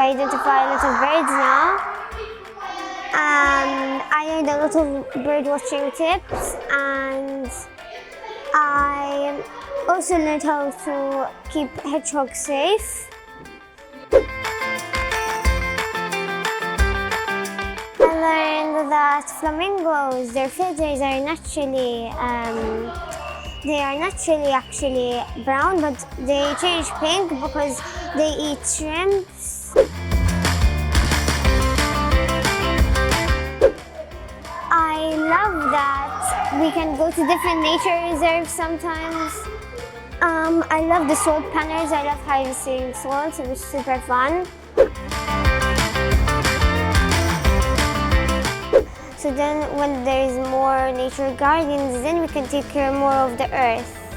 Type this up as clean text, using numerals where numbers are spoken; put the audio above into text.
I identify a lot of birds now. I learned a lot of bird watching tips, and I also learned how to keep hedgehogs safe. I learned that flamingos, their feathers are naturally actually brown, but they change pink because they eat shrimps. I love that we can go to different nature reserves sometimes. I love the salt panners. I love harvesting salt. It was super fun. So then when there's more nature gardens, then we can take care more of the earth.